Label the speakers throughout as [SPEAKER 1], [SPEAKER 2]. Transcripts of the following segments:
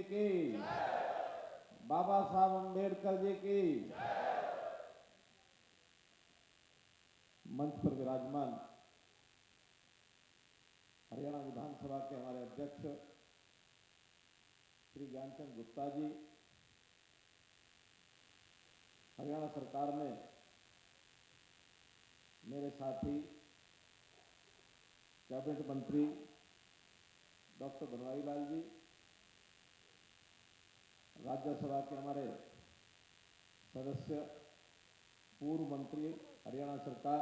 [SPEAKER 1] की, बाबा साहब अम्बेडकर जी की। मंच पर विराजमान हरियाणा विधानसभा के हमारे अध्यक्ष श्री ज्ञानचंद गुप्ता जी, हरियाणा सरकार में मेरे साथी कैबिनेट मंत्री डॉक्टर बनवारी लाल जी, राज्यसभा के हमारे सदस्य पूर्व मंत्री हरियाणा सरकार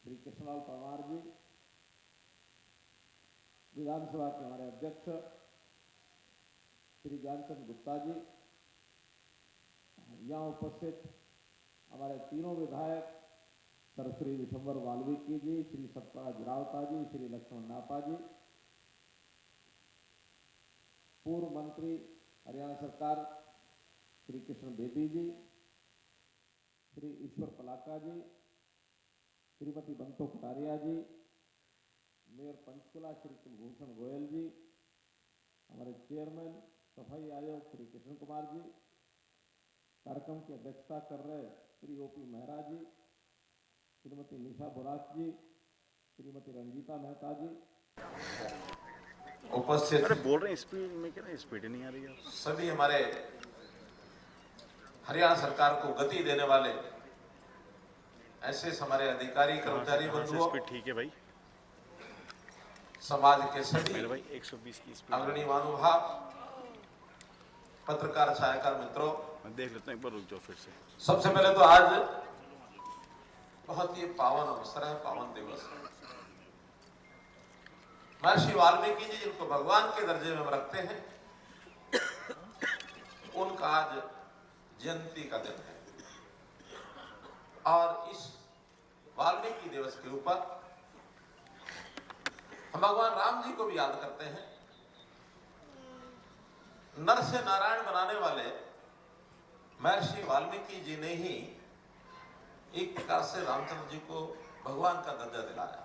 [SPEAKER 1] श्री कृष्णलाल परमार जी, विधानसभा के हमारे अध्यक्ष श्री ज्ञानचंद गुप्ता जी, यहाँ उपस्थित हमारे तीनों विधायक सर श्री विशंबर वाल्मीकि जी, श्री सत्यराज रावता जी, श्री लक्ष्मण नापा जी, पूर्व मंत्री हरियाणा सरकार श्री कृष्ण बेदी जी, श्री ईश्वर पलाका जी, श्रीमती बंतो कटारिया जी, मेयर पंचकुला श्री कुलभूषण गोयल जी, हमारे चेयरमैन सफाई आयोग श्री कृष्ण कुमार जी, कार्यक्रम की अध्यक्षता कर रहे श्री ओपी मेहरा जी, श्रीमती निशा बुराक जी, श्रीमती रंजीता मेहता जी,
[SPEAKER 2] उपस्थित
[SPEAKER 3] बोल रहे हैं स्पीड में, क्या स्पीड नहीं आ रही है।
[SPEAKER 2] सभी हमारे हरियाणा सरकार को गति देने वाले ऐसे हमारे अधिकारी कर्मचारी बंधुओं,
[SPEAKER 3] स्पीड ठीक है भाई,
[SPEAKER 2] समाज के सभी
[SPEAKER 3] मेरे भाई 120 की स्पीड।
[SPEAKER 2] अग्रणी महानुभाव, पत्रकार छायाकार मित्रों,
[SPEAKER 3] मैं देख लेता हूँ, एक बार रुक जाओ फिर से।
[SPEAKER 2] सबसे पहले तो आज बहुत ही पावन अवसर है, पावन दिवस है। महर्षि वाल्मीकि जी जिनको भगवान के दर्जे में हम रखते हैं, उनका आज जयंती का दिन है। और इस वाल्मीकि दिवस के ऊपर हम भगवान राम जी को भी याद करते हैं। नर से नारायण बनाने वाले महर्षि वाल्मीकि जी ने ही एक प्रकार से रामचंद्र जी को भगवान का दर्जा दिलाया।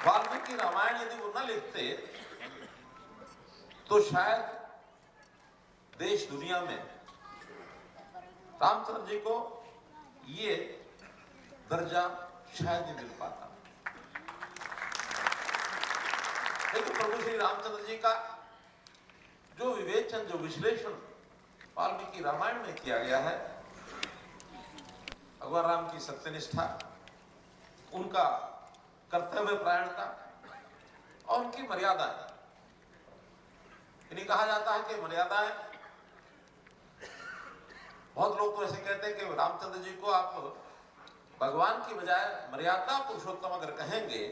[SPEAKER 2] वाल्मीकि रामायण यदि वो न लिखते तो शायद देश दुनिया में रामचंद्र जी को ये दर्जा शायद नहीं मिल पाता। लेकिन प्रभु श्री रामचंद्र जी का जो विवेचन, जो विश्लेषण वाल्मीकि रामायण में किया गया है, भगवान राम की सत्यनिष्ठा, उनका कर्तव्य परायणता और उनकी मर्यादाएं, इन्हें कहा जाता है कि मर्यादाएं, बहुत लोग तो ऐसे कहते हैं कि रामचंद्र जी को आप भगवान की बजाय मर्यादा पुरुषोत्तम अगर कहेंगे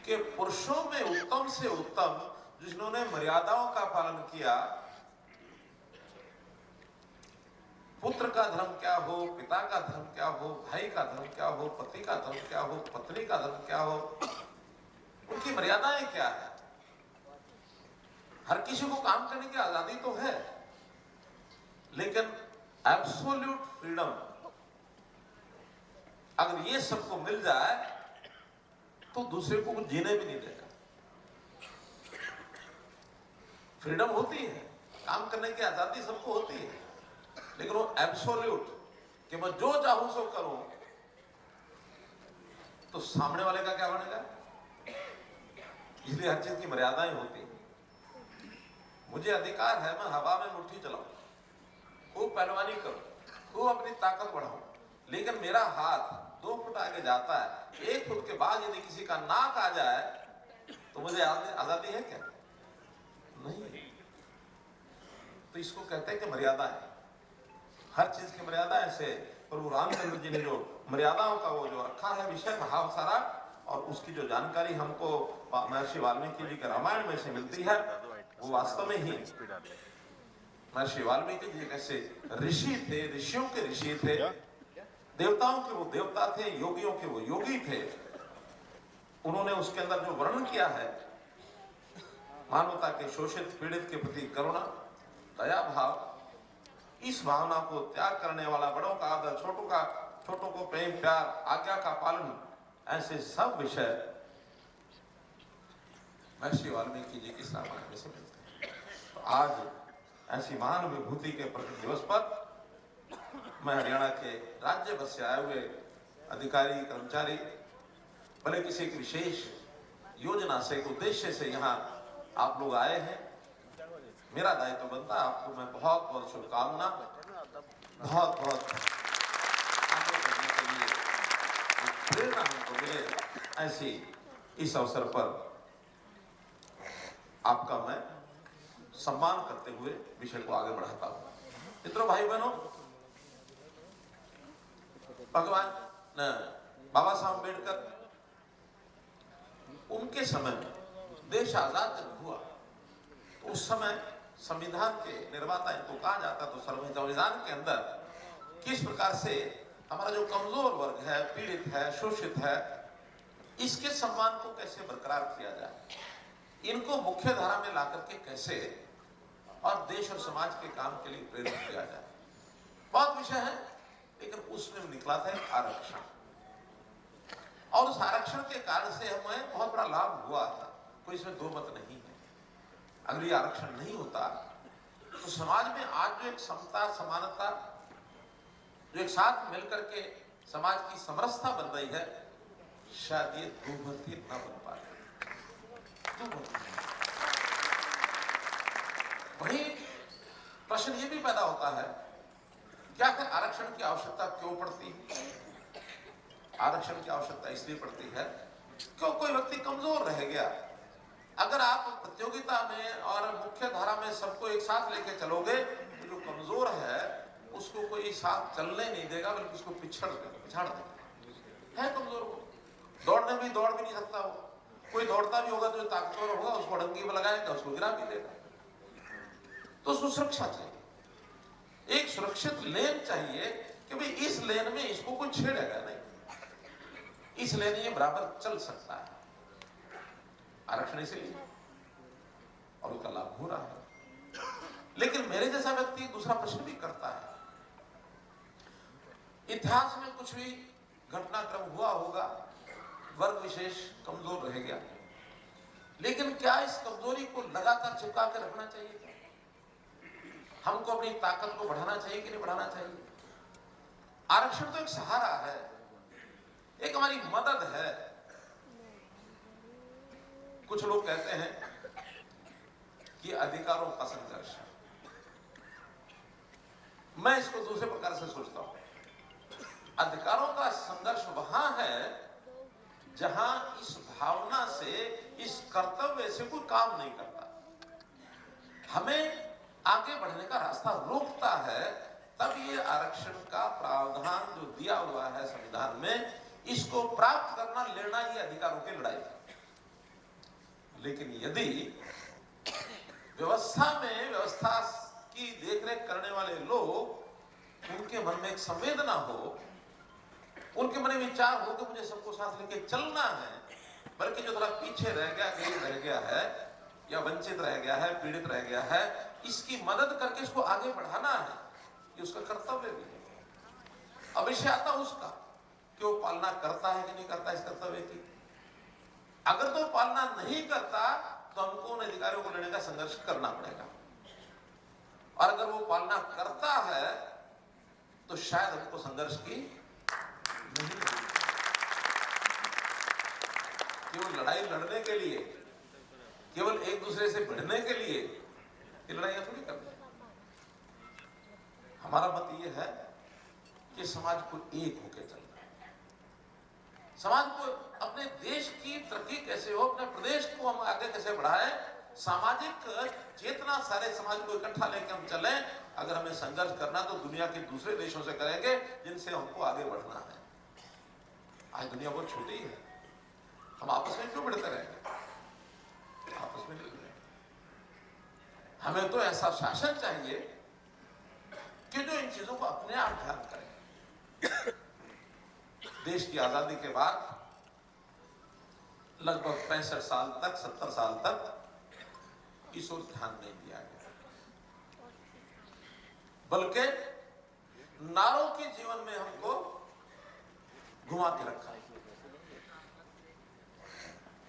[SPEAKER 2] कि पुरुषों में उत्तम से उत्तम जिन्होंने मर्यादाओं का पालन किया, पुत्र का धर्म क्या हो, पिता का धर्म क्या हो, भाई का धर्म क्या हो, पति का धर्म क्या हो, पत्नी का धर्म क्या हो, उनकी मर्यादाएं क्या है। हर किसी को काम करने की आजादी तो है, लेकिन एब्सोल्यूट फ्रीडम अगर ये सबको मिल जाए तो दूसरे को कुछ जीने भी नहीं देगा। फ्रीडम होती है, काम करने की आजादी सबको होती है, लेकिन वो एब्सोल्यूट कि मैं जो चाहूं सो करूं, तो सामने वाले का क्या बनेगा। इसलिए हर चीज की मर्यादाएं होती है। मुझे अधिकार है, मैं हवा में मुट्ठी चलाऊं, खूब पहलवानी करूं, खूब अपनी ताकत बढ़ाऊं, लेकिन मेरा हाथ 2 फुट आगे जाता है, 1 फुट के बाद यदि किसी का नाक आ जाए तो मुझे आजादी है क्या? नहीं। तो इसको कहते हैं कि मर्यादा है, हर चीज की मर्यादा। ऐसे प्रभु रामचंद्र जी ने जो मर्यादाओं का वो जो रखा है विषय भाव सारा, और उसकी जो जानकारी हमको महर्षि वाल्मीकि जी के रामायण में से मिलती है, वो वास्तव में ही महर्षि वाल्मीकि जी कैसे ऋषि थे, ऋषियों के ऋषि थे, देवताओं के वो देवता थे, योगियों के वो योगी थे। उन्होंने उसके अंदर जो वर्णन किया है, मानवता के शोषित पीड़ित के प्रति करुणा, दया भाव, इस भावना को त्याग करने वाला, बड़ों का आदर, छोटों को प्रेम प्यार, आज्ञा का पालन, ऐसे सब विषय महर्षि वाल्मीकि जी की श्रावण में से मिलते हैं। तो आज ऐसी महान विभूति के प्रकट दिवस पर मैं हरियाणा के राज्य भर से आए हुए अधिकारी कर्मचारी भले किसी एक विशेष योजना से एक उद्देश्य से यहाँ आप लोग आए हैं, मेरा दायित्व बनता है आपको मैं बहुत बहुत शुभकामना बहुत बहुत आगे बढ़ने के लिए प्रेरणा हमको मिले, ऐसी इस अवसर पर आपका मैं सम्मान करते हुए विषय को आगे बढ़ाता हूं। मित्रों, भाई बहनों, भगवान बाबा साहब अम्बेडकर, उनके समय में देश आजाद जब हुआ तो उस समय संविधान के निर्माता इनको कहा जाता, तो संविधान के अंदर किस प्रकार से हमारा जो कमजोर वर्ग है, पीड़ित है, शोषित है, इसके सम्मान को कैसे बरकरार किया जाए, इनको मुख्य धारा में लाकर के कैसे और देश और समाज के काम के लिए प्रेरित किया जाए। बहुत विषय है, लेकिन उसमें निकला था आरक्षण, और उस आरक्षण के कारण से हमें बहुत बड़ा लाभ हुआ था, कोई इसमें दो मत नहीं है। अगर ये आरक्षण नहीं होता तो समाज में आज जो एक समता समानता जो एक साथ मिलकर के समाज की समरसता बन रही है, शायद ये दो मत ही न बन पाए। वही प्रश्न ये भी पैदा होता है, क्या आखिर आरक्षण की आवश्यकता क्यों पड़ती है? आरक्षण की आवश्यकता इसलिए पड़ती है क्यों कोई व्यक्ति कमजोर रह गया। अगर आप प्रतियोगिता में और मुख्य धारा में सबको एक साथ लेके चलोगे तो जो कमजोर है उसको कोई साथ चलने नहीं देगा, बल्कि उसको पिछाड़ देगा। है कमजोर को दौड़ भी नहीं सकता, वो कोई दौड़ता भी होगा तो जो ताकतवर होगा उसको डंगी में लगाएगा, उसको गिरा भी देगा। तो सुरक्षा चाहिए, एक सुरक्षित लेन चाहिए कि भाई इस लेन में इसको कोई छेड़ेगा नहीं, इस लेन ये बराबर चल सकता है। आरक्षण इसीलिए, और उसका लाभ हो रहा है। लेकिन मेरे जैसा व्यक्ति दूसरा प्रश्न भी करता है, इतिहास में कुछ भी घटनाक्रम हुआ होगा, वर्ग विशेष कमजोर रह गया, लेकिन क्या इस कमजोरी को लगातार चिपका के रखना चाहिए? हमको अपनी ताकत को बढ़ाना चाहिए कि नहीं बढ़ाना चाहिए? आरक्षण तो एक सहारा है, एक हमारी मदद है। कुछ लोग कहते हैं कि अधिकारों का संघर्ष है, मैं इसको दूसरे प्रकार से सोचता हूं। अधिकारों का संघर्ष वहां है जहां इस भावना से, इस कर्तव्य से कोई काम नहीं करता, हमें आगे बढ़ने का रास्ता रोकता है, तब ये आरक्षण का प्रावधान जो दिया हुआ है संविधान में, इसको प्राप्त करना, लेना, ये अधिकारों की लड़ाई है। लेकिन यदि व्यवस्था में व्यवस्था की देखरेख करने वाले लोग, उनके मन में एक संवेदना हो, उनके मन में विचार हो कि मुझे सबको साथ लेके चलना है, बल्कि जो थोड़ा पीछे रह गया, गरीब रह गया है, या वंचित रह गया है, पीड़ित रह गया है, इसकी मदद करके इसको आगे बढ़ाना है, ये उसका कर्तव्य भी है। अब विषय आता उसका कि वो पालना करता है कि नहीं करता इस कर्तव्य की। अगर तो पालना नहीं करता तो हमको उन अधिकारियों को लेने का संघर्ष करना पड़ेगा, और अगर वो पालना करता है तो शायद हमको संघर्ष की नहीं होगी। केवल लड़ाई लड़ने के लिए, केवल एक दूसरे से भिड़ने के लिए ये लड़ाइयां थोड़ी करनी। हमारा मत ये है कि समाज को एक होकर चलना है, समाज को, अपने देश की तरक्की कैसे हो, अपने प्रदेश को हम आगे कैसे बढ़ाएं, सामाजिक चेतना सारे समाज को इकट्ठा लेकर हम चलें। अगर हमें संघर्ष करना तो दुनिया के दूसरे देशों से करेंगे जिनसे हमको आगे बढ़ना है। आज दुनिया बहुत छोटी है, हम आपस में क्यों बढ़ते रहेंगे? आपस में नहीं बढ़ेंगे। हमें तो ऐसा शासन चाहिए कि जो इन चीजों को अपने आप ध्यान करे। देश की आजादी के बाद लगभग 65 साल तक, 70 साल तक इस ओर ध्यान नहीं दिया गया, बल्कि नारों के जीवन में हमको घुमा के रखा।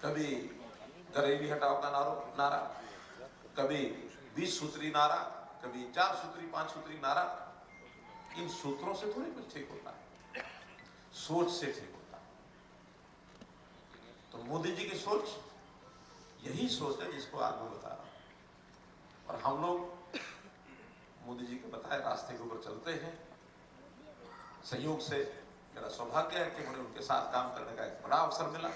[SPEAKER 2] कभी गरीबी हटाओ का नारा, कभी 20 सूत्री नारा, कभी 4 सूत्री 5 सूत्री नारा। इन सूत्रों से थोड़ी कुछ ठीक होता है, सोच से ठीक होता है। तो मोदी जी की सोच यही सोच है जिसको आज मैं बता रहा हूं, और हम लोग मोदी जी के बताए रास्ते के ऊपर चलते हैं। संयोग से मेरा सौभाग्य है कि मुझे उनके साथ काम करने का एक बड़ा अवसर मिला।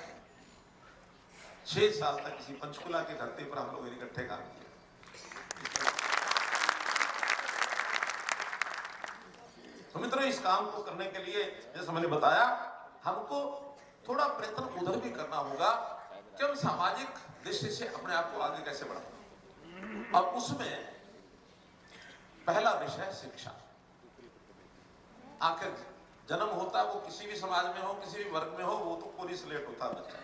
[SPEAKER 2] 6 साल तक किसी पंचकुला की धरती पर हम लोग इकट्ठे काम किए। तो मित्रों, इस काम को करने के लिए जैसे मैंने बताया, हमको थोड़ा प्रयत्न उधर भी करना होगा कि हम सामाजिक दृष्टि से अपने आप को आगे कैसे बढ़ाएं। और उसमें पहला विषय है शिक्षा। आखिर जन्म होता वो किसी भी समाज में हो, किसी भी वर्ग में हो, वो तो पूरी स्लेट होता है बच्चा।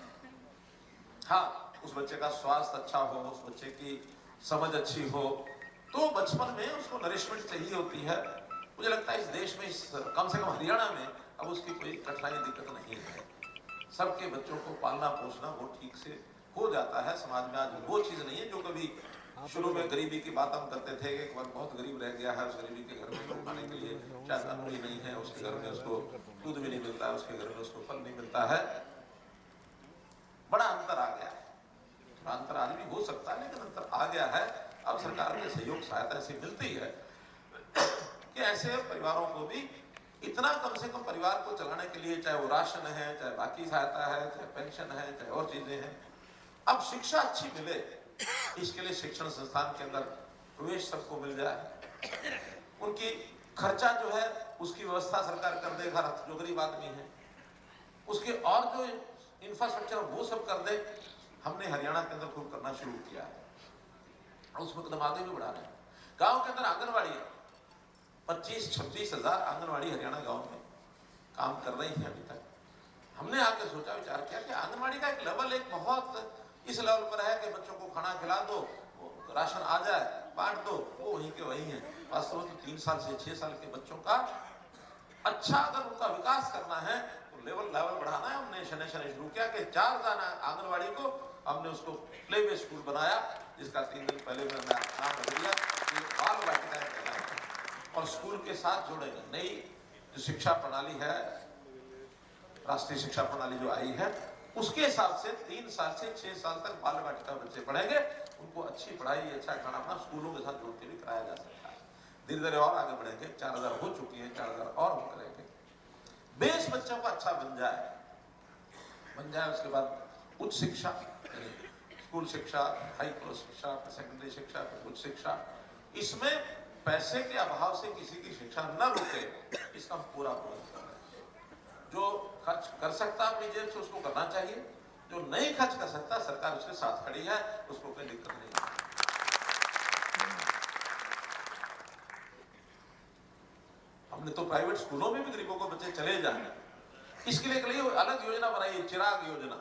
[SPEAKER 2] हाँ, उस बच्चे का स्वास्थ्य अच्छा हो, उस बच्चे की समझ अच्छी हो, तो बचपन में उसको नरिशमेंट चाहिए होती है। मुझे लगता है इस देश में, कम से कम हरियाणा में, अब उसकी कोई कठिनाई दिक्कत नहीं है। सबके बच्चों को पालना पोसना वो ठीक से हो जाता है। समाज में आज वो चीज नहीं है जो कभी शुरू में गरीबी की बात हम करते थे। एक बार बहुत गरीब रह गया है, उस गरीबी के घर में खाने के लिए शायद अन्न भी नहीं है, उसके घर में उसको दूध भी नहीं मिलता है, उसके घर में उसको फल नहीं मिलता है। बड़ा अंतर आ गया है। थोड़ा अंतर आज भी हो सकता है, लेकिन अंतर आ गया है। अब सरकार के सहयोग सहायता ऐसी मिलती है कि ऐसे परिवारों को भी इतना, कम से कम परिवार को चलाने के लिए, चाहे वो राशन है, चाहे बाकी सहायता है, चाहे पेंशन है, चाहे और चीजें हैं। अब शिक्षा अच्छी मिले, इसके लिए शिक्षण संस्थान के अंदर प्रवेश सबको मिल जाए। उनकी खर्चा जो है उसकी व्यवस्था सरकार कर दे, जो गरीब आदमी है उसके, और जो इंफ्रास्ट्रक्चर वो सब कर दे। हमने हरियाणा के अंदर खूब करना शुरू किया है और उसमें कदम आगे भी बढ़ा रहे हैं। गांव के अंदर आंगनबाड़ी 25-26 हजार आंगनबाड़ी हरियाणा गांव में काम कर रही है अभी तक। हमने आके सोचा, विचार किया कि आंगनबाड़ी का एक लेवल, एक बहुत इस लेवल पर है कि बच्चों को खाना खिला दो, राशन आ जाए, बांट दो, वो वहीं के वहीं है। वास्तव में 3 साल से 6 साल के बच्चों का अच्छा अगर उनका विकास करना है तो लेवल बढ़ाना है। हमने शने शुरू किया कि 4 जाना आंगनबाड़ी को हमने उसको प्ले वे स्कूल बनाया, जिसका 3 दिन पहले मैंने नाम दिया कि बाल वाटिका, और स्कूल के साथ जोड़ेंगे। नई जो शिक्षा प्रणाली है, राष्ट्रीय शिक्षा प्रणाली जो आई है, उसके हिसाब से 3 साल से 6 साल तक बाल वाटिका बच्चे पढ़ेंगे। उनको अच्छी पढ़ाई, अच्छा खाना अपना स्कूलों के साथ जोड़ के भी कराया जा सकता है। धीरे धीरे और आगे बढ़ेंगे। 4000 हो चुकी है, 4000 और हम करेंगे। बेस बच्चों का अच्छा बन जाए। उसके बाद उच्च शिक्षा, स्कूल शिक्षा, हाई स्कूल शिक्षा, सेकेंडरी शिक्षा, उच्च शिक्षा, इसमें पैसे के अभाव से किसी की शिक्षा न रुके, इसका हम पूरा प्रबंध कर रहे हैं। जो खर्च कर सकता अपनी जेब से उसको करना चाहिए, जो नहीं खर्च कर सकता सरकार उसके साथ खड़ी है, उसको कोई दिक्कत नहीं है। हमने तो प्राइवेट स्कूलों में भी गरीबों को बच्चे चले जाए, इसके लिए अलग योजना बनाई है, चिराग योजना।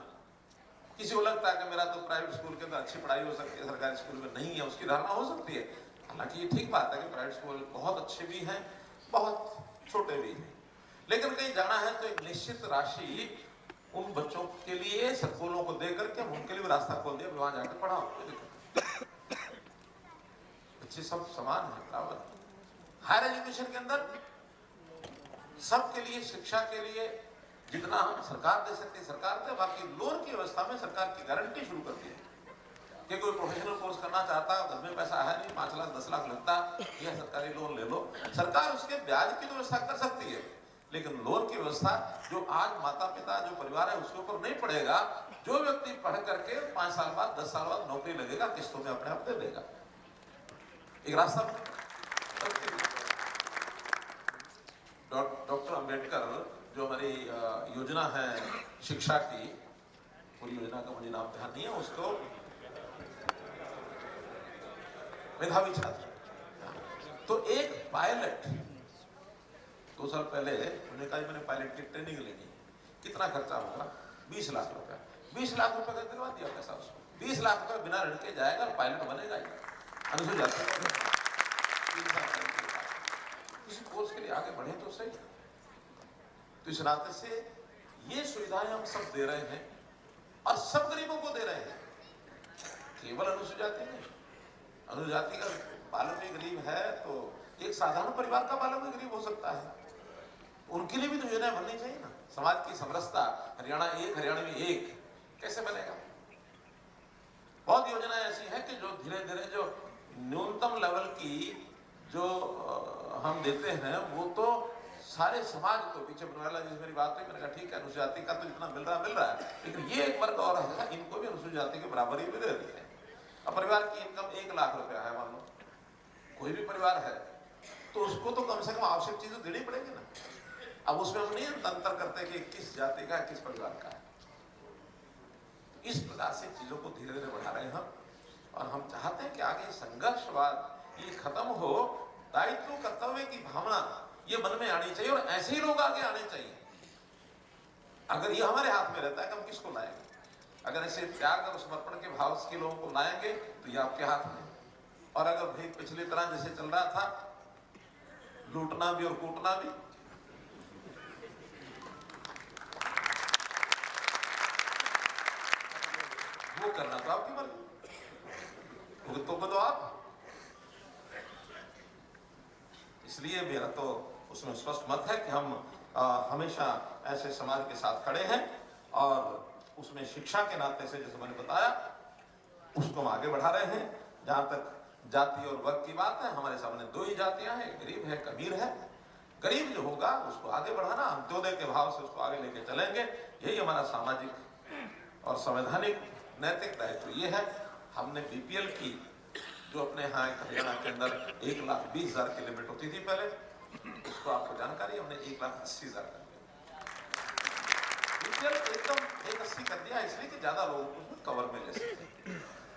[SPEAKER 2] किसी को लगता है कि मेरा तो प्राइवेट स्कूल के अंदर अच्छी पढ़ाई हो सकती है, सरकारी स्कूल में नहीं है, उसकी धारणा हो सकती है। हालांकि ये ठीक बात है कि प्राइवेट स्कूल बहुत अच्छे भी हैं, बहुत छोटे भी हैं, लेकिन कहीं जाना है तो एक निश्चित राशि उन बच्चों के लिए स्कूलों को दे करके उनके लिए रास्ता खोल दिया, वहां जाकर पढ़ाओ। बच्चे सब समान है, बराबर। हायर एजुकेशन के अंदर सबके लिए, शिक्षा के लिए जितना हम सरकार दे सकते सरकार दे। बाकी लोन की व्यवस्था में सरकार की गारंटी शुरू कर दी है कि कोई प्रोफेशनल कोर्स करना चाहता है, घर में पैसा है नहीं, 5 लाख 10 लाख लगता, यह सरकारी लोन ले लो। सरकार उसके ब्याज की व्यवस्था कर सकती है, लेकिन लोन की व्यवस्था जो आज माता पिता जो परिवार है उसके ऊपर नहीं पड़ेगा। जो व्यक्ति पढ़ करके 5 साल बाद 10 साल बाद नौकरी लगेगा, किस्तों में अपने आप दे देगा। एक रास्ता डॉक्टर अंबेडकर जो हमारी योजना है शिक्षा की, पूरी योजना का मुझे नाम ध्यान नहीं है, उसको मेधावी छात्र। तो एक पायलट 2 साल पहले उन्होंने कहा मैंने पायलट की ट्रेनिंग लेनी, कितना खर्चा होगा? 20 लाख रुपया। 20 लाख रुपए का दिलवा दिया पैसा उसको। 20 लाख रुपए बिना ऋण के जाएगा, पायलट बनेगा। अनुसूचित जाति किसी कोर्स के लिए आगे बढ़े तो सही। तो इस नाते से ये सुविधाएं हम सब दे रहे हैं और सब गरीबों को दे रहे हैं। केवल अनुसूचित जाति नहीं, अनुसूचित जाति का बालक भी गरीब है तो एक साधारण परिवार का बालक भी गरीब हो सकता है, उनके लिए भी तो योजनाएं बननी चाहिए ना। समाज की समरसता, हरियाणा एक हरियाणवी एक कैसे बनेगा? बहुत योजनाएं ऐसी हैं कि जो धीरे धीरे जो न्यूनतम लेवल की जो हम देते हैं वो तो सारे समाज को पीछे बनने वाला। जिस मेरी बात हुई मैंने कहा ठीक है अनुसूचित जाति का तो जितना मिल रहा है, लेकिन ये एक वर्ग और है इनको भी अनुसूचित जाति के बराबर ही भी दे देते हैं। अब परिवार की इनकम 1 लाख रुपया है मान लो, कोई भी परिवार है तो उसको तो कम से कम आवश्यक चीजें देनी पड़ेगी ना। अब उसमें हम नहीं अंतर करते कि किस जाति का किस परिवार का है। इस प्रकार से चीजों को धीरे धीरे बढ़ा रहे हैं हम, और हम चाहते हैं कि आगे संघर्षवाद ये खत्म हो, दायित्व कर्तव्य की भावना ये मन में आनी चाहिए, और ऐसे ही लोग आगे आने चाहिए। अगर ये हमारे हाथ में रहता है कि हम किसको लाएंगे, अगर ऐसे त्याग और समर्पण के भाव के लोगों को लाएंगे तो ये आपके हाथ में। और अगर भाई पिछली तरह जैसे चल रहा था, लूटना भी और कूटना भी, वो करना तो आपकी मर्जी, भुगतोगे तो आप। इसलिए मेरा तो उसमें स्पष्ट मत है कि हम हमेशा ऐसे समाज के साथ खड़े हैं, और उसमें शिक्षा के नाते से जैसे मैंने बताया उसको हम आगे बढ़ा रहे हैं। जहां तक जाति और वर्ग की बात है, हमारे सामने 2 ही जातियां हैं, गरीब है कबीर है। गरीब जो होगा उसको आगे बढ़ाना, अंत्योदय के भाव से उसको आगे लेके चलेंगे, यही हमारा सामाजिक और संवैधानिक नैतिक दायित्व ये है। हमने बीपीएल की जो अपने यहाँ हरियाणा के अंदर 1,20,000 की लिमिट होती थी पहले, उसको आपको जानकारी, हमने 1,80,000 कर दिया। बीपीएल एकदम 1,80 कर दिया इसलिए कि ज्यादा लोगों को उसमें कवर में ले सके।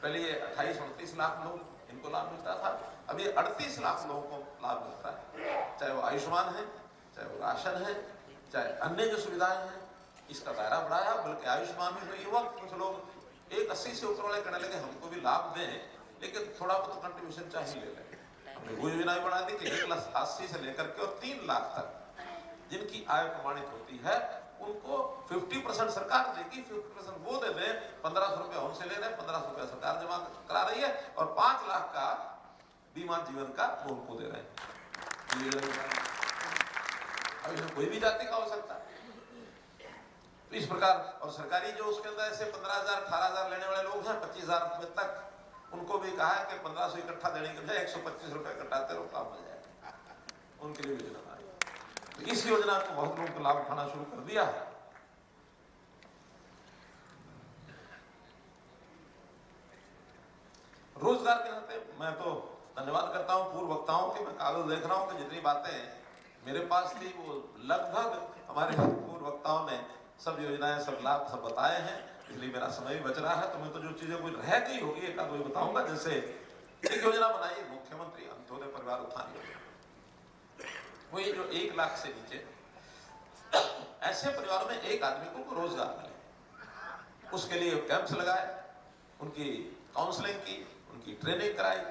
[SPEAKER 2] पहले ये 28-29 लाख लोग इनको लाभ मिलता था, अब ये 38 लाख लोगों को लाभ मिलता है, चाहे वो आयुष्मान है, चाहे वो राशन है, चाहे अन्य जो सुविधाएं हैं। इसका दायरा बढ़ाया, बल्कि आयुष्मान में जो युवक कुछ लोग 1,80 से ऊपर वाले कहने लगे हमको भी लाभ दें, लेकिन थोड़ा बहुत कंट्रीब्यूशन चाहिए ले लें। हमने वो योजना बना दी कि 1,80,000 से लेकर के और 3 लाख तक जिनकी आय प्रमाणित होती है उनको 50% सरकार देगी, 50% वो दे दें। 1,500 रुपया हमसे ले रहे हैं, 1,500 रुपया सरकार जमा करा रही है, और 5 लाख का बीमा जीवन का वो उनको दे रहे हैं। अब इसमें कोई भी जाति का हो सकता है। तो इस प्रकार, और सरकारी जो उसके अंदर ऐसे 15,000 18,000 लेने वाले लोग हैं 25,000 रुपए तक, उनको भी कहा है कि 1,500 इकट्ठा देने के बजाय 125 रुपए कटाते रहो, काम मिल जाएगा। उनके लिए योजना बनाई, तो इस योजना को बहुत लोगों को लाभ उठाना शुरू कर दिया है। रोजगार के नाते मैं तो धन्यवाद करता हूं पूर्व वक्ताओं के। मैं कागज देख रहा हूं कि जितनी बातें मेरे पास थी वो लगभग हमारे पूर्व वक्ताओं ने सब योजनाएं सब लाभ सब बताए हैं, इसलिए मेरा समय भी बच रहा है। तो मैं तो जो चीजें कोई रह गई होगी एक आध बताऊंगा। जैसे एक योजना बनाई मुख्यमंत्री अंत्योदय परिवार उत्थान योजना, वो ये जो 1 लाख से नीचे ऐसे परिवारों में एक आदमी को रोजगार मिले, उसके लिए कैंप्स लगाए, उनकी काउंसलिंग की, उनकी ट्रेनिंग कराई।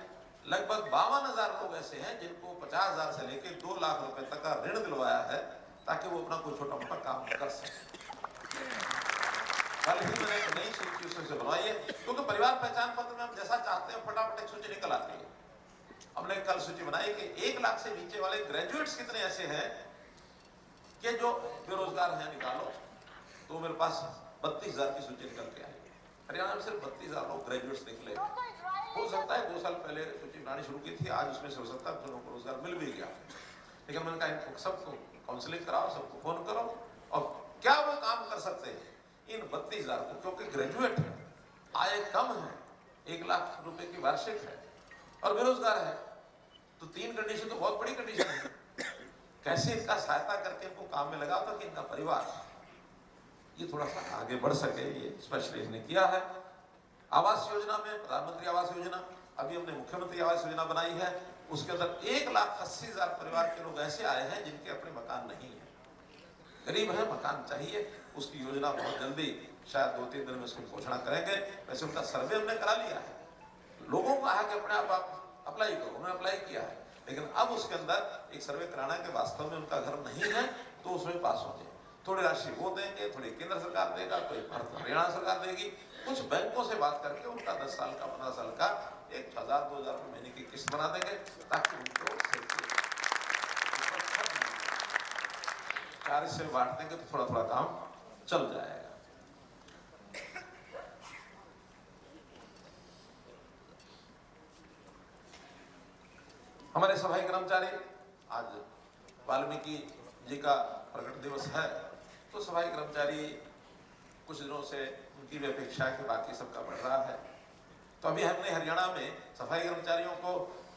[SPEAKER 2] लगभग 52,000 लोग ऐसे हैं जिनको 50,000 से लेकर 2 लाख रुपए तक का ऋण दिलवाया है, ताकि वो अपना कोई छोटा मोटा काम कर सके। कल ही मैंने एक नई सूची उससे बनवाई है, क्योंकि परिवार पहचान पत्र में हम जैसा चाहते हैं फटाफट एक सूची निकल आती है। हमने कल सूची बनाई कि 1 लाख से नीचे वाले ग्रेजुएट्स कितने ऐसे हैं कि जो बेरोजगार हैं, निकालो। तो मेरे पास 32,000 की सूची निकल के आई। हरियाणा में सिर्फ 32,000 लोग ग्रेजुएट्स निकले। हो सकता है 2 साल पहले सूची बनानी शुरू की थी, आज उसमें से हो सकता है लोगों को रोजगार मिल भी गया, लेकिन मैंने कहा इनको सबको काउंसलिंग कराओ, सबको फोन करो, और क्या वो काम कर सकते हैं इन 32,000 को, क्योंकि ग्रेजुएट है, आय कम है, 1 लाख रुपए की वार्षिक है और बेरोजगार है। तो 3 कंडीशन तो बहुत बड़ी कंडीशन है। कैसे इनका सहायता करके इनको काम में लगाओ ताकि इनका परिवार ये थोड़ा सा आगे बढ़ सके, ये स्पेशली इसने किया है। आवास योजना में प्रधानमंत्री आवास योजना, अभी हमने मुख्यमंत्री आवास योजना बनाई है, उसके अंदर 1,80,000 परिवार के लोग ऐसे आए हैं जिनके अपने मकान नहीं है, गरीब है, मकान चाहिए। उसकी योजना बहुत जल्दी शायद 2-3 दिन में उसकी घोषणा करेंगे। वैसे उनका सर्वे हमने करा लिया है, लोगों को कहा कि अपने आप अप्लाई करो, उन्होंने अप्लाई किया है, लेकिन अब उसके अंदर एक सर्वे कराना कि वास्तव में उनका घर नहीं है तो उसमें पास हो जाए। थोड़ी राशि वो देंगे, थोड़ी केंद्र सरकार देगा, कोई हरियाणा सरकार देगी, कुछ बैंकों से बात करके उनका 10 साल का 15 साल का 1,000-2,000 रुपये महीने की किस्त बना देंगे, ताकि उनको कार्य से बांट देंगे तो थोड़ा थोड़ा काम चल जाएगा। हमारे सफाई कर्मचारी, आज वाल्मीकि जी का प्रकट दिवस है, तो सफाई कर्मचारी कुछ दिनों से उनकी भी अपेक्षा है कि बाकी सबका बढ़ रहा है। तो अभी हमने हरियाणा में सफाई कर्मचारियों को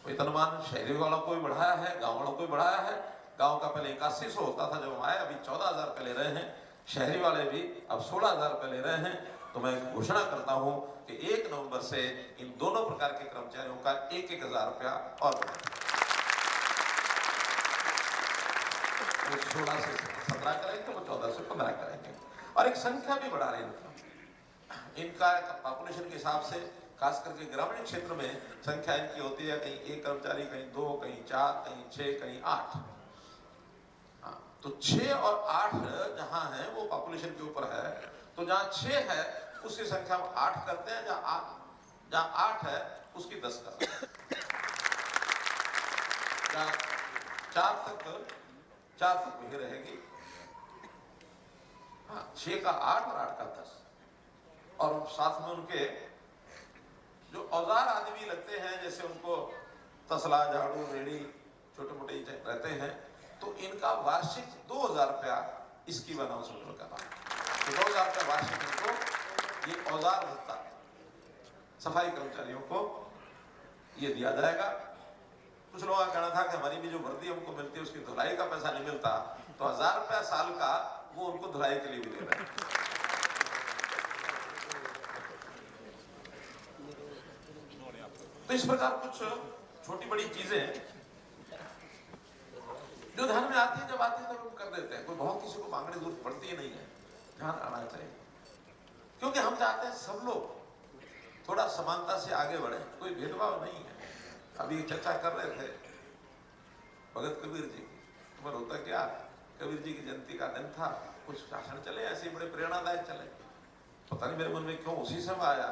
[SPEAKER 2] वेतनमान शहरी वालों को भी बढ़ाया है, गांव वालों को भी बढ़ाया है। गांव का पहले 8100 होता था जब हम आए, अभी 14,000 रुपये ले रहे हैं। शहरी वाले भी अब 16,000 रुपये ले रहे हैं। तो मैं घोषणा करता हूं कि 1 नवंबर से इन दोनों प्रकार के कर्मचारियों का 1,000 रुपया और बढ़ेगा। 16 से 17 करेंगे, वो 14 से 15 करेंगे, और एक संख्या भी बढ़ा रहे हैं इनका पॉपुलेशन के हिसाब से। खास करके ग्रामीण क्षेत्र में संख्या इनकी होती है, कहीं 1 कर्मचारी, कहीं 2, कहीं 4, कहीं 6, कहीं 8। हाँ, तो 6 और 8 जहां है वो पॉपुलेशन के ऊपर है। तो जहां 6 है उसकी संख्या हम 8 करते हैं, जहां 8 है उसकी 10 करते हैं। जहां 4 तक वही रहेगी। हाँ, 6 का 8 और 8 का 10, और साथ में उनके जो औजार आदि भी लगते हैं, जैसे उनको तसला, झाड़ू, रेडी, छोटे मोटे रहते हैं, तो इनका वार्षिक 2,000 रुपया इसकी अनाउंसमेंट करना। तो 2,000 रुपया वार्षिक इनको ये औजार भत्ता सफाई कर्मचारियों को ये दिया जाएगा। कुछ लोगों का कहना था कि हमारी भी जो वर्दी हमको मिलती है उसकी धुलाई का पैसा नहीं मिलता, तो 1,000 रुपया साल का वो उनको धुलाई के लिए भी दे रहे हैं। तो इस प्रकार कुछ छोटी बड़ी चीजें जो ध्यान में आती है, जब आती है तब हम कर देते हैं। कोई बहुत किसी को मांगने की जरूरत पड़ती ही नहीं है, ध्यान आना चाहिए। क्योंकि हम चाहते हैं सब लोग थोड़ा समानता से आगे बढ़े, कोई भेदभाव नहीं है। अभी चर्चा कर रहे थे भगत कबीर जी की, तुम्हें होता क्या, कबीर जी की जयंती का दिन था, कुछ शासन चले ऐसे बड़े प्रेरणादायक चले, पता नहीं मेरे मन में क्यों उसी समय आया।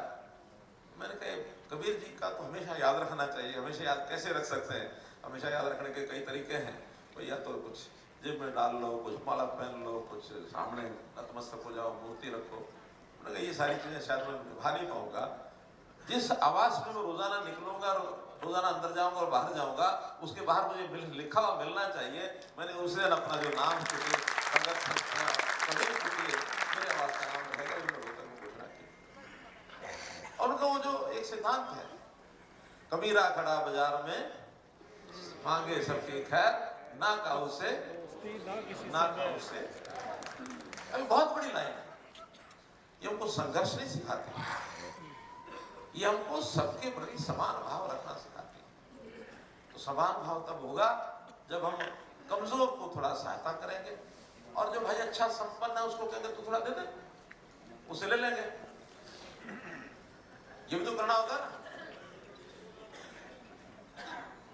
[SPEAKER 2] मैंने कहा कबीर जी का तो हमेशा याद रखना चाहिए। हमेशा याद कैसे रख सकते हैं? हमेशा याद रखने के कई तरीके हैं। तो या तो कुछ जेब में डाल लो, कुछ माला पहन लो, कुछ सामने नतमस्तक हो जाओ, मूर्ति रखो। मैंने कहा ये सारी चीजें शायद मैं निभा नहीं पाऊंगा। जिस आवास में मैं रोजाना निकलूंगा, रोजाना अंदर जाऊंगा और बाहर जाऊंगा, उसके बाहर मुझे लिखा हुआ मिलना चाहिए मैंने उस दिन अपना जो नाम मेरे आवास का नाम रहेगा। और उनका वो जो एक सिद्धांत है, कबीरा खड़ा बाजार में मांगे सबके खैर, ना काऊ से ना काऊ से। अभी बहुत बड़ी लाइन है। ये हमको संघर्ष नहीं सिखाती, ये हमको सबके प्रति समान भाव रखना सिखाती है। तो समान भाव तब होगा जब हम कमजोर को थोड़ा सहायता करेंगे, और जो भाई अच्छा संपन्न है उसको कहेंगे तो थोड़ा दे दे, उसे ले लेंगे। ये भी तो करना होगा ना,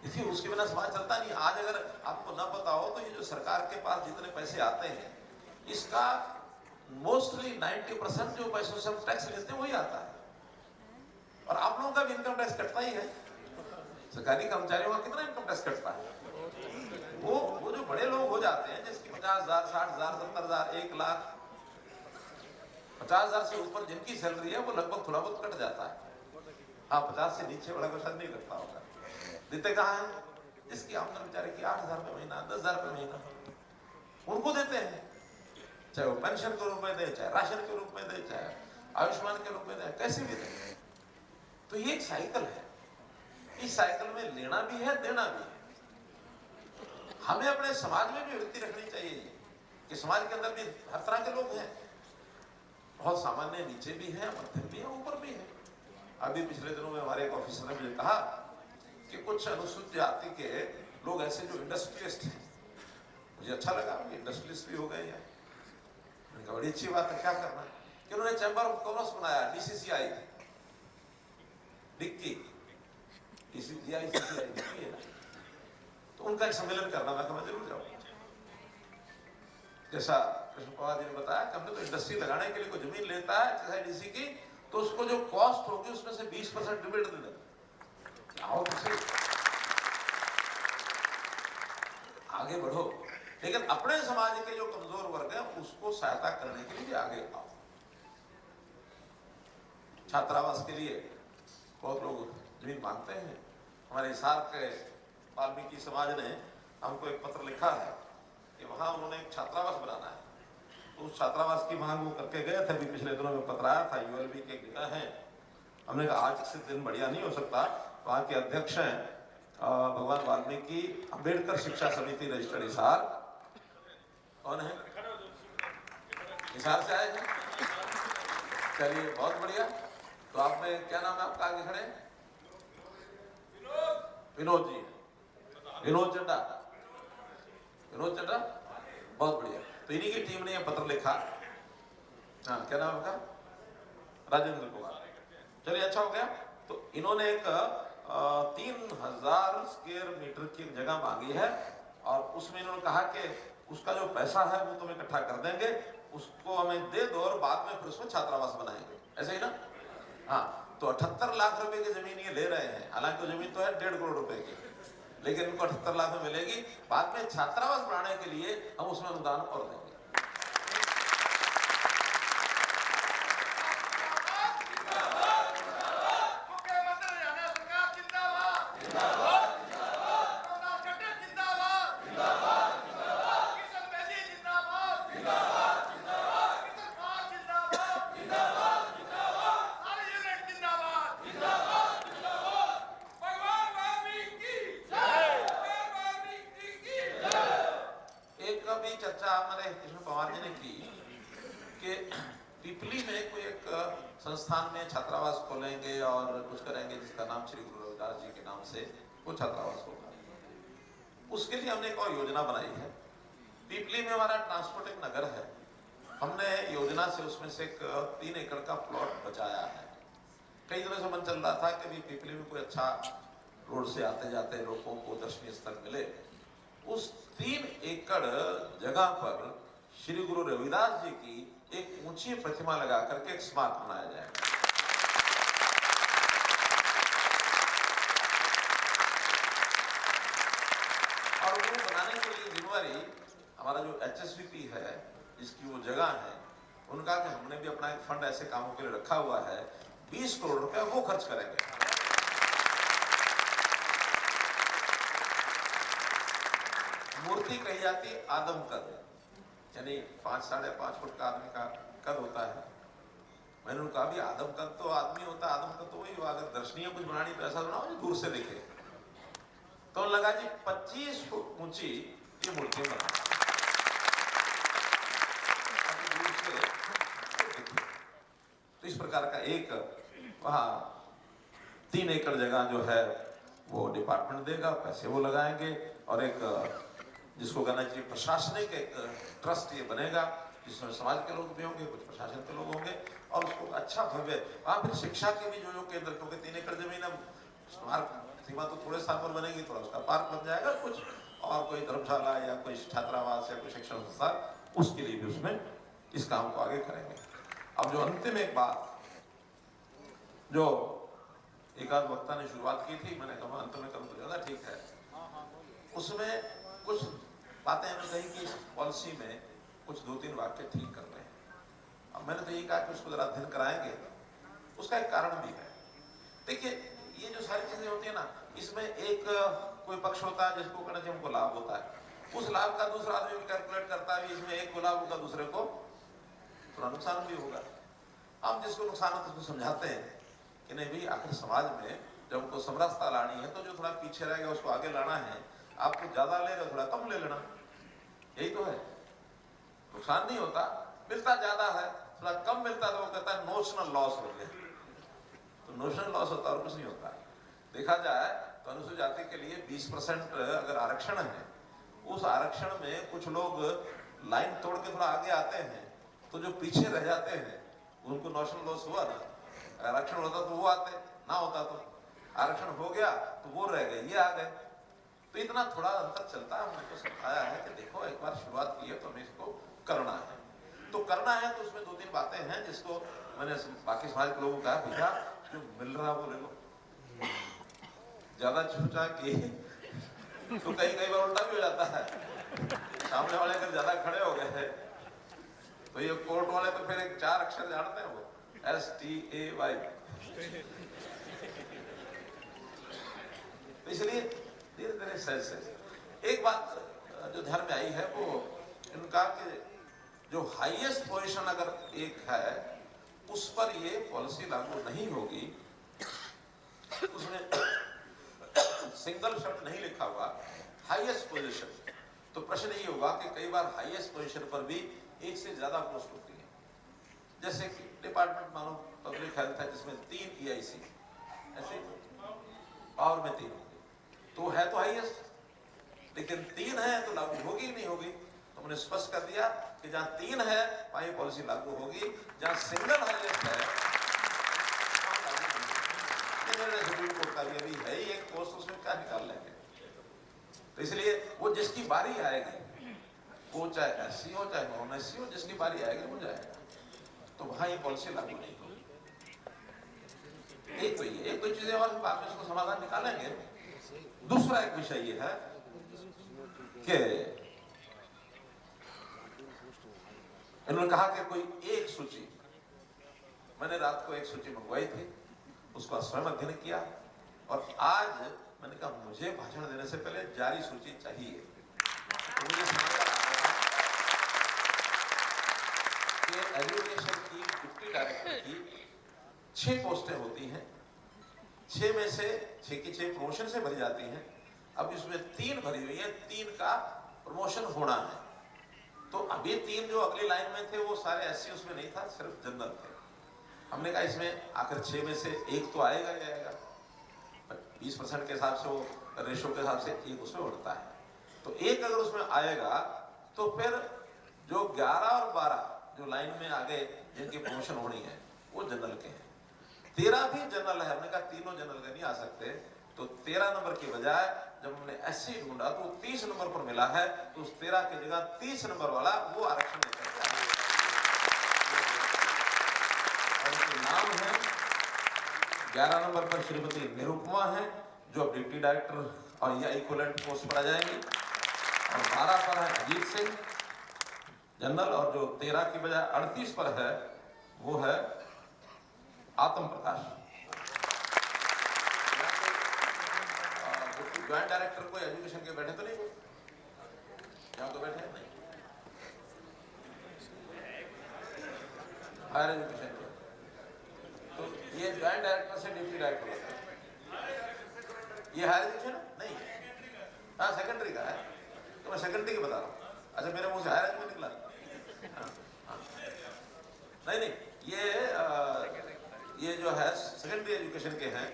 [SPEAKER 2] इसलिए उसके बिना समाज चलता नहीं। आज अगर आपको ना पता हो तो ये जो सरकार के पास जितने पैसे आते हैं, इसका मोस्टली 90% जो पैसों से हम टैक्स लेते हैं वही आता है। और आप लोगों का भी इनकम टैक्स कटता ही है। सरकारी कर्मचारियों का कितना इनकम टैक्स कटता है? वो जो बड़े लोग हो जाते हैं, जिसकी 50,000, 60,000, 70,000, 1 लाख, 50,000 से ऊपर जिनकी सैलरी है वो लगभग थोड़ा बहुत कट जाता है। हाँ, 50 से नीचे वाला शायद नहीं कटता होगा। देते कहाँ है? जिसकी आमदन बेचारे की 8,000 रुपये महीना, 10,000 रुपये महीना, उनको देते हैं। चाहे वो पेंशन के रूप में दे, चाहे राशन के रूप में दे, चाहे आयुष्मान के रूप में दे, कैसे भी दे। तो ये एक साइकिल है। इस साइकिल में लेना भी है, देना भी है। हमें अपने समाज में भी वृत्ति रखनी चाहिए कि समाज के अंदर भी हर तरह के लोग हैं। बहुत सामान्य नीचे भी है, मध्यम भी है, ऊपर भी है। अभी पिछले दिनों में हमारे एक ऑफिसर ने मुझे कहा कि कुछ अनुसूचित जाति के लोग ऐसे जो इंडस्ट्रियलिस्ट हैं, मुझे अच्छा लगा, इंडस्ट्रियलिस्ट भी हो गए हैं। मैंने कहा बड़ी अच्छी बात है, क्या करना है? कि उन्होंने चैम्बर ऑफ कॉमर्स बनाया, DCCI डिक्की, DCCI डिक्की है ना, तो उनका एक सम्मेलन करना, मैं कहा जरूर जाऊँ। जैसा कृष्ण पवार जी ने बताया कि हमने तो इंडस्ट्री लगाने के लिए कोई जमीन लेता है, चाहे DC की, तो उसको जो कॉस्ट होगी उसमें से 20% डिविडेंड दे देंगे। आओ तो सही, आगे बढ़ो, लेकिन अपने समाज के जो कमजोर वर्ग है उसको सहायता करने के लिए भी आगे आओ। छात्रावास के लिए बहुत लोग जमीन मांगते हैं। हमारे हिसार के वाल्मीकि समाज ने हमको एक पत्र लिखा है कि वहां उन्होंने एक छात्रावास बनाना है, तो उस छात्रावास की मांग वो करके गए थे। अभी पिछले दिनों में पत्र आया था, यूएलबी के गए हैं। हमने कहा आज से दिन बढ़िया नहीं हो सकता। वहां के अध्यक्ष हैं भगवान वाल्मीकि अंबेडकर शिक्षा समिति रजिस्टर्ड हिसार। कौन है? हिसार से आए हैं। चलिए बहुत बढ़िया। तो आप में क्या नाम है आपका? आगे खड़े विनोद जी, विनोद चड्डा, विनोद चड्डा, बहुत बढ़िया। तो इन्हीं की टीम ने यह पत्र लिखा। हाँ, क्या नाम है आपका? राजेंद्र कुमार। चलिए अच्छा हो गया। तो इन्होंने एक 3000 स्क्वायर मीटर की जगह मांगी है और उसमें इन्होंने कहा कि उसका जो पैसा है वो तुम इकट्ठा कर देंगे, उसको हमें दे दो और बाद में फिर उसमें छात्रावास बनाएंगे। ऐसे ही ना? हाँ, तो 78 लाख रुपए की जमीन ये ले रहे हैं। हालांकि तो जमीन तो है 1.5 करोड़ रुपए की, लेकिन उनको 78 लाख में मिलेगी। बाद में छात्रावास बनाने के लिए हम उसमें अनुदान और देंगे। चर्चा हमारे कृष्ण पवार जी ने की कि पिपली में कोई एक संस्थान में छात्रावास खोलेंगे और कुछ करेंगे जिसका नाम श्री गुरु रविदास जी के नाम से वो छात्रावास होगा। उसके लिए हमने एक और योजना बनाई है। पिपली में हमारा ट्रांसपोर्ट एक नगर है, हमने योजना से उसमें से एक 3 एकड़ का प्लॉट बचाया है। कई दिनों से मन चल रहा था कि पिपली में कोई अच्छा रोड से आते जाते लोगों को दर्शनीय स्थल मिले। उस 3 एकड़ जगह पर श्री गुरु रविदास जी की एक ऊंची प्रतिमा लगा करके एक स्मारक बनाया जाएगा। और वो बनाने के लिए जिम्मेवारी हमारा जो HSVP है, जिसकी वो जगह है, उनका कि हमने भी अपना एक फंड ऐसे कामों के लिए रखा हुआ है, 20 करोड़ रुपए वो खर्च करेंगे। मूर्ति कही जाती है आदम कद, यानी 5 साढ़े 5 फुट का आदमी का कद होता है। मैंने उनका भी आदम कद तो आदमी होता है, आदम कद तो वही हुआ। अगर दर्शनीय कुछ बनानी तो ऐसा बनाओ जो दूर से दिखे। तो लगा जी 25 फुट ऊंची ये मूर्ति बना, दूर से दिखे। तो इस प्रकार का एक वहां 3 एकड़ जगह जो है वो डिपार्टमेंट देगा, पैसे वो लगाएंगे और एक जिसको कहना चाहिए प्रशासनिक एक ट्रस्ट ये बनेगा, जिसमें समाज के लोग भी होंगे, कुछ प्रशासन के लोग होंगे और उसको अच्छा भव्य वहां फिर शिक्षा के भी जो केंद्र, क्योंकि 3 एकड़ जमीन है, स्मारक सीमा तो थोड़े स्थान पर बनेगी, थोड़ा उसका पार्क बन जाएगा, कुछ और कोई धर्मशाला या कोई छात्रावास या कोई शिक्षण संस्थान, उसके लिए भी उसमें इस काम को आगे करेंगे। अब जो अंतिम एक बात जो एक आध वक्ता ने शुरुआत की थी, मैंने कहा अंत में करूं तो ज्यादा ठीक है। उसमें कुछ बातें हमने कही कि इस पॉलिसी में कुछ 2-3 वाक्य ठीक कर रहे हैं। अब मैंने तो ये कहा कि उसको जरा अध्ययन कराएंगे, उसका एक कारण भी है। देखिए ये जो सारी चीजें होती है ना, इसमें एक कोई पक्ष होता है जिसको कहना चाहिए हमको लाभ होता है, उस लाभ का दूसरा आदमी भी कैलकुलेट करता है, इसमें एक को लाभ होगा दूसरे को थोड़ा नुकसान भी होगा। हम जिसको नुकसान होता है उसको समझाते हैं कि नहीं भाई, आखिर समाज में जब हमको समरसता लानी है तो जो थोड़ा पीछे रह गया उसको आगे लाना है। आपको ज्यादा ले रहे थोड़ा कम ले लेना, यही तो है। नुकसान नहीं होता, मिलता ज्यादा है, थोड़ा कम मिलता तो वो कहता है नोशनल लॉस हो गया। तो नोशनल लॉस होता और कुछ नहीं होता। देखा जाए तो अनुसूचित जाति के लिए 20% अगर आरक्षण है, उस आरक्षण में कुछ लोग लाइन तोड़ के थोड़ा आगे आते हैं, तो जो पीछे रह जाते हैं उनको नोशनल लॉस हुआ ना। आरक्षण होता तो वो आते, ना होता तो आरक्षण हो गया तो वो रह गए, ये आ गए। तो इतना थोड़ा अंतर चलता है। हमने तो समझाया है कि देखो एक बार शुरुआत की है तो हमें इसको करना है, तो करना है तो उसमें 2-3 बातें हैं जिसको मैंने बाकी समाज के लोगों को कहा भैया जो मिल रहा वो ले लो, ज्यादा छूटा कि तो कई बार उल्टा भी हो जाता है, सामने वाले अगर ज्यादा खड़े हो गए तो ये कोर्ट वाले तो फिर एक 4 अक्षर जानते हैं, वो STAY। इसलिए धीरे धीरे सहज से एक बात जो ध्यान में आई है वो इनका कि जो हाईएस्ट पोजीशन अगर एक है उस पर ये पॉलिसी लागू नहीं होगी, उसमें सिंगल शब्द नहीं लिखा हुआ हाईएस्ट पोजीशन, तो प्रश्न ये होगा कि कई बार हाईएस्ट पोजीशन पर भी एक से ज्यादा पोस्ट होती है, जैसे कि डिपार्टमेंट मानो पब्लिक हेल्थ है जिसमें 3 EIC ऐसे पावर में 3 होंगे तो है तो हाईएस्ट, लेकिन 3 है तो लागू होगी नहीं होगी, तो हमने स्पष्ट कर दिया कि जहां 3 है वहां ये पॉलिसी लागू होगी, जहां सिंगल हाईएस्ट है वहां लागू नहीं होगी। सुप्रीम कोर्ट का भी अभी है ही एक पोस्ट, उसमें क्या निकाल लेंगे, तो इसलिए वो जिसकी बारी आएगी, वो चाहे SC हो चाहे नॉन SC हो, जिसकी बारी आएगी वो जाएगा, तो वहां ये पॉलिसी लागू नहीं होगी। एक तो चीजें और बाद में इसको समाधान निकालेंगे। दूसरा एक विषय ये है कि इन्होंने कहा कि कोई एक सूची, मैंने रात को एक सूची मंगवाई थी, उसका स्वयं अध्ययन किया और आज मैंने कहा मुझे भाषण देने से पहले जारी सूची चाहिए, तो मुझे समाचार आ गया कि एजुकेशन की डिप्टी डायरेक्टर की 6 पोस्टें होती हैं, 6 में से 6 की 6 प्रमोशन से भरी जाती हैं, अब इसमें 3 भरी हुई है, 3 का प्रमोशन होना है, तो अभी 3 जो अगली लाइन में थे वो सारे SC उसमें नहीं था, सिर्फ जनरल थे। हमने कहा इसमें आखिर 6 में से एक तो आएगा ही आएगा, 20% के हिसाब से वो रेशो के हिसाब से एक उसमें उड़ता है, तो एक अगर उसमें आएगा तो फिर जो 11 और 12 जो लाइन में आगे जिनकी प्रमोशन होनी है वो जनरल के हैं, 13 भी जनरल है, हमने कहा तीनों जनरल के नहीं आ सकते, तो 13 नंबर की बजाय जब हमने SC ढूंढा तो 30 नंबर पर मिला है, तो उस 13 की जगह 30 नंबर वाला वो आरक्षण लेकर के आया। और उनके नाम है 11 नंबर पर श्रीमती निरुपमा है जो अब डिप्टी डायरेक्टर और या इक्विवेलेंट पोस्ट पर आ जाएंगी, और 12 पर है अजीत सिंह जनरल, और जो 13 की बजाय 38 पर है वो है आत्म प्रकाश। ज्वाइंट डायरेक्टर को एजुकेशन के बैठे तो नहीं, वो यहाँ तो बैठे नहीं, हायर एजुकेशन के, तो ये ज्वाइंट डायरेक्टर से डिप्टी डायरेक्टर होता है, ये हायर एजुकेशन नहीं, हाँ सेकेंडरी का है, तो मैं सेकेंडरी की बता रहा हूँ। अच्छा मेरे मुंह से हायर एजुकेशन निकला, हाँ। नहीं ये जो है सेकेंडरी एजुकेशन के हैं,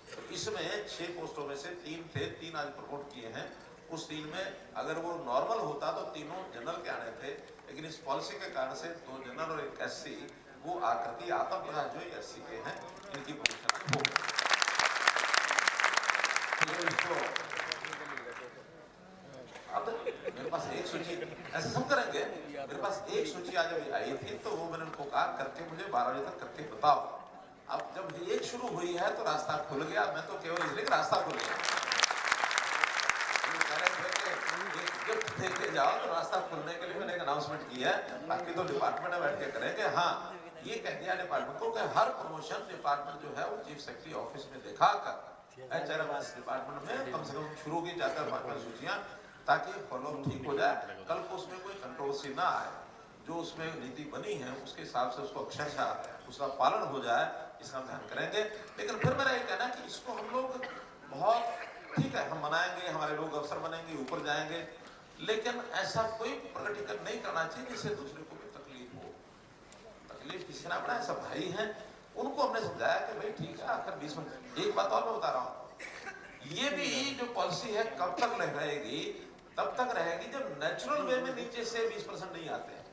[SPEAKER 2] तो इसमें 6 पोस्टों में से 3 थे, 3 आज प्रमोट किए हैं, उस 3 में अगर वो नॉर्मल होता तो तीनों जनरल के आने थे, लेकिन इस पॉलिसी के कारण से 2 जनरल और 1 SC वो आकृति आत्म प्रकाश जो SC के हैं इनकी प्रमोशन हो गई। अब मेरे पास एक सूची ऐसे सब करेंगे, मेरे पास एक सूची आज अभी आई थी, तो वो मैंने उनको कहा करके मुझे 12 बजे तक करके बताओ। अब जब एक शुरू हुई है तो रास्ता खुल गया, मैं तो केवल इसलिए रास्ता खुल गया, गिफ्ट देके जाओ तो रास्ता खुलने के लिए मैंने एक अनाउंसमेंट की है, बाकी तो डिपार्टमेंट में बैठ के करेंगे। हाँ ये कह दिया डिपार्टमेंट को कि हर प्रमोशन डिपार्टमेंट जो है वो चीफ सेक्रेटरी ऑफिस में दिखाकर HRMS डिपार्टमेंट में कम से कम शुरू की 4-5 सूचियां, ताकि फॉलो ठीक हो जाए, कल को उसमें कोई कंट्रोवर्सी ना आए, जो उसमें नीति बनी है उसके हिसाब से उसको अक्षरशः उसका पालन हो जाए, इसका ध्यान करेंगे। लेकिन फिर मेरा ये कहना है कि इसको हम लोग बहुत ठीक है हम मनाएंगे, हमारे लोग अफसर बनेंगे, ऊपर जाएंगे, लेकिन ऐसा कोई प्रकटीकरण नहीं करना चाहिए जिससे दूसरे को भी तकलीफ हो। तकलीफ किसी ना बना, सब भाई हैं, उनको हमने समझाया कि भाई ठीक है आखिर 20 मिनट। एक बात और मैं बता रहा हूँ, ये भी जो पॉलिसी है कब तक रहेगी, तब तक रहेगी जब नेचुरल वे में नीचे से 20% नहीं आते हैं।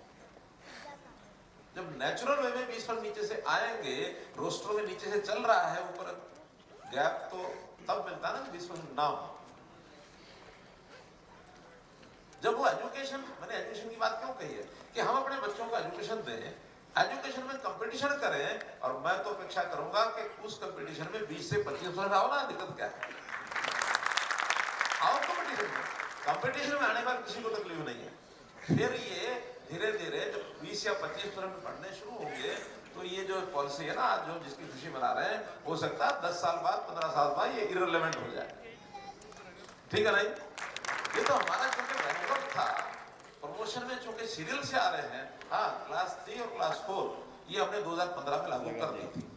[SPEAKER 2] जब नेचुरल वे में 20% नीचे से आएंगे, रोस्टर में नीचे से चल रहा है ऊपर गैप, तो तब मिलता है ना 20% ना हो। जब वो एजुकेशन, मैंने एजुकेशन की बात क्यों कही है कि हम अपने बच्चों को एजुकेशन दें एजुकेशन में कंपटीशन करें, और मैं तो अपेक्षा करूंगा कि उस कंपटीशन में 20 से 25% आओ ना, दिक्कत क्या है, आओ कंपटीशन में आने पर किसी को तकलीफ नहीं है। फिर ये धीरे धीरे जब 20 या 25% पढ़ने शुरू होंगे तो ये जो पॉलिसी है ना आज जो जिसकी खुशी मना रहे हैं, हो सकता है 10 साल बाद 15 साल बाद ये इररिलेवेंट हो जाए, ठीक है नहीं? ये तो हमारा क्योंकि बैकवर्ड था, प्रमोशन में चूंकि सीरियल से आ रहे हैं, हाँ क्लास 3 और क्लास 4 ये हमने 2015 में लागू कर दी थी।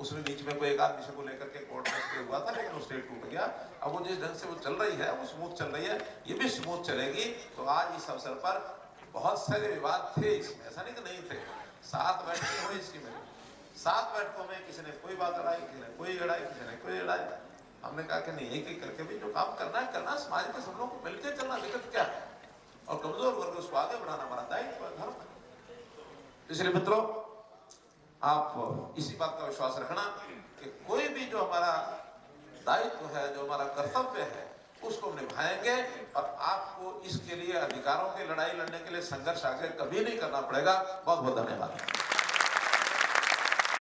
[SPEAKER 2] उसमें बीच में कोई एक आध विषय को लेकर के कोर्ट में स्टे हुआ था, लेकिन वो स्टे टूट गया। अब वो जिस ढंग से वो चल रही है वो स्मूथ चल रही है, ये भी स्मूथ चलेगी। तो आज इस अवसर पर बहुत सारे विवाद थे इसमें, ऐसा नहीं कि नहीं थे। 7 बैठकें हुई इसकी मेरी, 7 बैठकों में किसी ने कोई बात अड़ाई, किसी ने कोई अड़ाई, किसी ने कोई अड़ाई। हमने कहा कि नहीं, एक एक करके भी जो काम करना है करना, समाज के सब लोग को मिलकर चलना, दिक्कत क्या है, और कमजोर वर्ग उसको आगे बढ़ाना हमारा दायित्व है, धर्म है। इसलिए मित्रों, आप इसी बात का विश्वास रखना कि कोई भी जो हमारा दायित्व है, जो हमारा कर्तव्य है, उसको निभाएंगे, और आपको इसके लिए अधिकारों की लड़ाई लड़ने के लिए संघर्ष आगे कभी नहीं करना पड़ेगा। बहुत बहुत धन्यवाद।